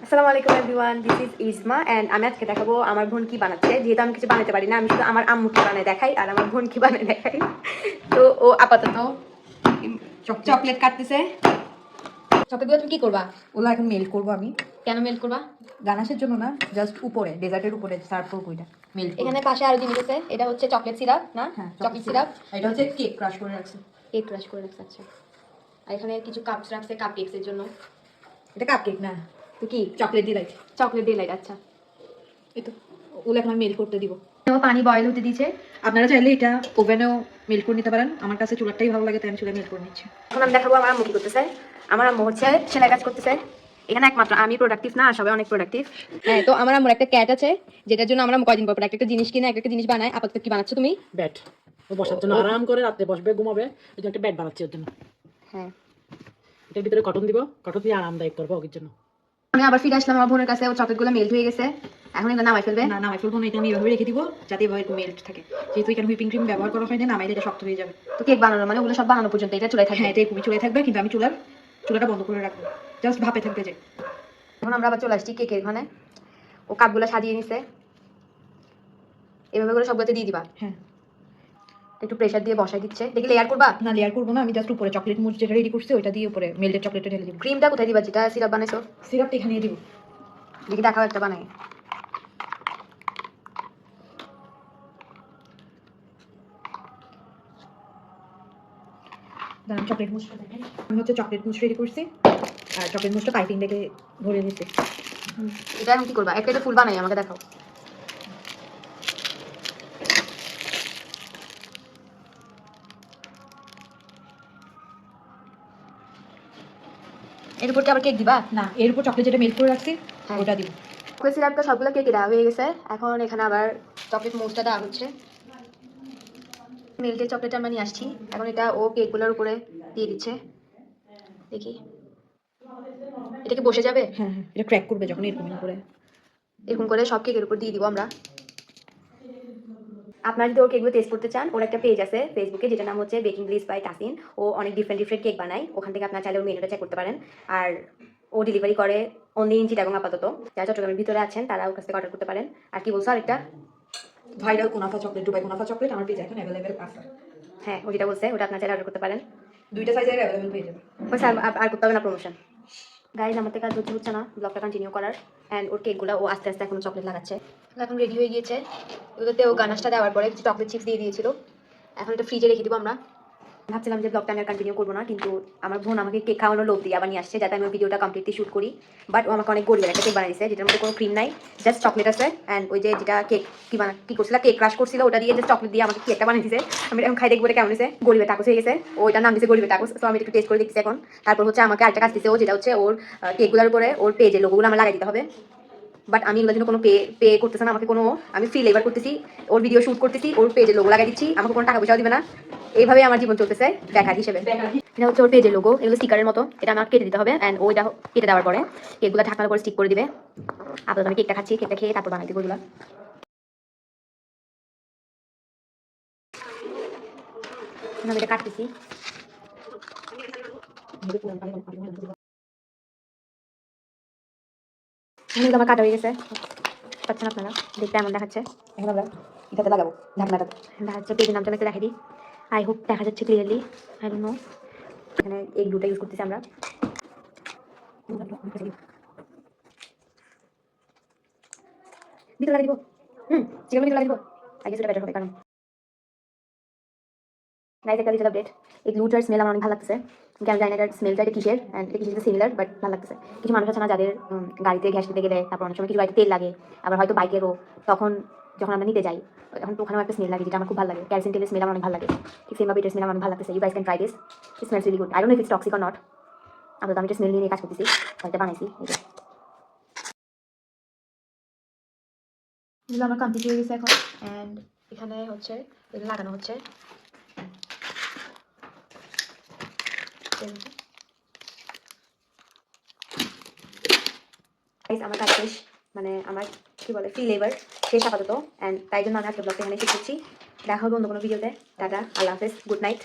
আসসালামু আলাইকুম everyone, this is ইসমা অ্যান্ড আমি আজকে দেখাবো আমার বোন কি বানাচ্ছে। যেহেতু আমি কিছু বানাতে পারি না, আমি শুধু আমার আম্মু কি বানায় দেখাই আর আমার বোন কি বানায় দেখাই। তো ও আপাতত চকলেট কাটতেছে। চকলেটগুলো তুমি কি করবা? ওগুলো এখন মেল্ট করবো আমি। কেন মেল্ট করবা? গানাশের জন্য না, জাস্ট উপরে ডেজার্টের উপরে সার্ভ করবো এটা মেল্ট। এখানে পাশে আরো জিনিস আছে। এটা হচ্ছে চকলেট সিরাপ না? হ্যাঁ, চকলেট সিরাপ। এটা হচ্ছে কেক ক্রাশ করে রাখছি। কেক ক্রাশ করে রাখছে। আচ্ছা, আর এখানে কিছু কাপস রাখছে কাপ কেকসের জন্য। এটা কাপ কেক না, তো কি? Chocolate delight. Chocolate delight. আচ্ছা, এই তো ওগুলো এখন আমি মেল্ট করতে দিব। পানি বয়েল হতে দিয়েছে। আপনারা চাইলে এটা ওভেনেও মেল্ট করে নিতে পারেন। আমার কাছে চুলাটাই ভালো লাগে, তাই আমি চুলা মেল্ট করে নিচ্ছি। এখন আমি দেখাবো আমার আম্মু কি করতেছে। আমার আম্মু হচ্ছে সেলাই কাজ করতেছে। এখানে একমাত্র আমি প্রোডাক্টিভ না, সবাই অনেক প্রোডাক্টিভ। হ্যাঁ, তো আমার আম্মুর একটা ক্যাট আছে, যেটার জন্য আমরা কয়দিন পর পর একটা জিনিস কিনে একটা জিনিস বানাই। আপাতত কি বানাচ্ছ তুমি? ব্যাট। ও বসার জন্য আরাম করে রাতে বসবে, ঘুমাবে, ওই জন্য একটা ব্যাট বানাচ্ছি ওর জন্য। হ্যাঁ, এটার ভিতরে কটন দিব, কটন দিয়ে আরামদায়ক করবো ওর জন্য। আমি আবার ফিরে আসলাম আমার বোনের কাছে। ও চকলেটগুলো মেল্ট হয়ে গেছে, এখন এটা নামাই ফেলবে। না, নামাই ফেলবো না, এটা আমি এভাবে রেখে দিব যাতে এভাবে মেল্ট থাকে। যেহেতু এখানে হুইপিং ক্রিম ব্যবহার করা হয় না, নামাইলে এটা শক্ত হয়ে যাবে। তো কেক বানানো মানে ওগুলো সব বানানো পর্যন্ত এটা চুলায় থাকে? হ্যাঁ, এটা খুবই চুলায় থাকবে, কিন্তু আমি চুলাটা বন্ধ করে রাখবো, জাস্ট ভাপে থাকবে যে। এখন আমরা আবার চলে আসছি কেকের ওখানে। ও কাপগুলো সাজিয়ে নিছে, এভাবে করে সবগুলোতে দিয়ে দিবা। হ্যাঁ, একটু প্রেসার দিয়ে বসাই দিচ্ছে। দেখি লেয়ার করবা? না, লেয়ার করবো না, আমি জাস্ট উপরে চকলেট মুচ যেটা রেডি করছি ওইটা দিয়ে উপরে মেল্টেড চকলেটটা ঢেলে দিব। ক্রিমটা কোথায় দিবা যেটা সিরাপ বানাইছো? সিরাপটা এখানে দিব। দেখি দেখাও একটা বানাই। দাঁড়ান, চকলেট মুচটা দেখেন। আমি হচ্ছে চকলেট মুচ রেডি করছি, আর চকলেট মুচটা পাইপিং ব্যাগে ভরে দিচ্ছি। এটা আমি কি করবা? একটা ফুল বানাই, আমাকে দেখাও। এর উপর কি আবার কেক দিবা? না, এর উপর চকলেট যেটা মেল্ট করে রাখছি হ্যাঁ, ওটা দিব। চকলেট সিরাপটা সবগুলো কেকে দেওয়া হয়ে গেছে। এখন এখানে আবার চকলেট মুসটা দেওয়া হচ্ছে। মেল্টেড চকলেট আমরা নিয়ে আসছি, এখন এটা ও কেকগুলোর উপরে দিয়ে দিচ্ছে। দেখি এটা কি বসে যাবে? হ্যাঁ, হ্যাঁ, এটা ক্র্যাক করবে যখন এরকম করে সব কেকের উপর দিয়ে দিব আমরা। আপনারা যদি ওর কেকগুলো টেস্ট করতে চান, ওর একটা পেজ আছে ফেসবুকে, যেটা নাম হচ্ছে বেকিং ব্লিস বাই তাসিন। ও অনেক ডিফারেন্ট কেক বানায়, ওখান থেকে আপনারা চাইলে ওর মেনুটা চেক করতে পারেন। আর ও ডেলিভারি করে অনলি ইন চিটাগং আপাতত। যারা চট্টগ্রামের ভিতরে আছেন তারা ওর কাছ থেকে অর্ডার করতে পারেন। আর কি বলছো আরেকটা? ভাইরাল কুনাফা চকলেট, দুবাই কুনাফা চকলেট আমার পেজে এখন অ্যাভেলেবেল আছে। হ্যাঁ, ও যেটা বলছে ওটা আপনারা চাইলে অর্ডার করতে পারেন। দুইটা সাইজের অ্যাভেলেবেল পেয়ে যাবেন। বলছে আর করতে হবে না প্রমোশন। গাইজ, আমার থেকে কাজ হচ্ছে না ব্লগটা কন্টিনিউ করার। অ্যান্ড ওর কেকগুলো ও আস্তে আস্তে এখন চকলেট লাগাচ্ছে। এখন রেডি হয়ে গিয়েছে। ওগুলোতে ও গানাশটা দেওয়ার পরে কিছু চকলেট চিপস দিয়ে দিয়েছিল। এখন এটা ফ্রিজে রেখে দিব আমরা। ভাবছিলাম যে ব্লগটা আমি আর কন্টিনিউ করবো না, কিন্তু আমার বোন আমাকে কেক খাওয়ানোর লোভ দিয়ে আবার নিয়ে আসছে যাতে আমি ভিডিওটা কমপ্লিটলি শ্যুট করি। বাট ও আমাকে অনেক গরিবের একটা কেক বানিয়ে দিয়েছে, যেটার মধ্যে কোনো ক্রিম নাই, জাস্ট চকলেট আছে। অ্যান্ড ওই যে যেটা কেক কি করছিল, কেক ক্রাশ করছিল, ওটা দিয়ে জাস্ট চকলেট দিয়ে আমাকে কেকটা বানিয়ে দিয়েছে। আমি এখন খাই দেখবো এটা কেমন হয়েছে। গরিবের টাকোস হয়ে গেছে, ওইটার নাম দিয়েছে গরিবের টাকোস। তো আমি একটু টেস্ট করে দেখছি এখন। তারপর হচ্ছে আমাকে আরেকটা কাজ দিয়েছে ও, যেটা হচ্ছে ওর কেকগুলোর উপরে ওর পেজের লোগোগুলো আমার লাগাই দিতে হবে। বাট আমি এগুলোর জন্য কোনো পে করতেছে না আমাকে, কোনো আমি ফ্রি লেবার করতেছি, ওর ভিডিও শ্যুট করতেছি, ওর পেজের লোগো লাগাই দিচ্ছি, আমাকে কোনো টাকা পয়সাও দিবে না। এইভাবে আমার জীবন চলতেছে বেকার হিসেবে। এটা হচ্ছে ওর পেজের লোগো, এগুলো স্টিকারের মতো, এটা আমাকে কেটে দিতে হবে। অ্যান্ড ওইটা কেটে দেওয়ার পরে কেকগুলো ঢাকনার উপরে স্টিক করে দিবে। আপাতত আমি কেকটা খাচ্ছি, কেকটা খেয়ে তারপর বানাই দিব ওগুলো। আমি এটা কাটতেছি। আমার কাটা হয়ে গেছে, পাচ্ছেন আপনারা দেখতে এমন দেখাচ্ছে। এখন আমরা এটাতে লাগাবো ঢাকনাটা। দেখাচ্ছে পেজের নামটা আমি একটু দেখে দিই। আই হোপ দেখা যাচ্ছে ক্লিয়ারলি। I don't no. এখানে এই গ্লুটা ইউজ করতেছি আমরা। ভিতরে লাগিয়ে দিব। চিকেন ভিতরে লাগিয়ে দিব। আই গেস এটা বেটার হবে, কারণ নাইস একটা লিটল আপডেট। এই গ্লুটার স্মেল আমার অনেক ভালো লাগতেছে। আমি জানি না এটার স্মেলটা এটা কিসের, অ্যান্ড এটা কিসের সিমিলার, বাট ভালো লাগতেছে। কিছু মানুষ আছে না যাদের গাড়িতে গ্যাস নিতে গেলে, তারপর অনেক সময় কিছু গাড়িতে তেল লাগে, আবার হয়তো বাইকেরও, তখন যখন আমরা নিতে যাই তখন তো ওখানেও একটা স্মেল লাগে, যেটা আমার খুব ভালো লাগে। ক্যারোসিন তেলের স্মেল আমার অনেক ভালো লাগে। ঠিক সেমভাবে এটার স্মেল আমার অনেক ভালো লাগতেছে। You guys can try this, it smells really good. I don't know if it's toxic or not. আপাতত আমি এটা স্মেল নিয়ে কাজ করতেছি, এটা বানাইছি। এগুলো আমার কমপ্লিট হয়ে গেছে এখন। অ্যান্ড এখানে হচ্ছে এগুলো লাগানো হচ্ছে। আমার কাজ শেষ, মানে আমার কি বলে ফ্রি লেবার শেষ আপাতত। অ্যান্ড তাই জন্য আমি আজকে ব্লগটা এখানে শেষ করছি। দেখা হবে অন্য কোনো ভিডিওতে। টাটা, আল্লাহ হাফেজ, গুড নাইট।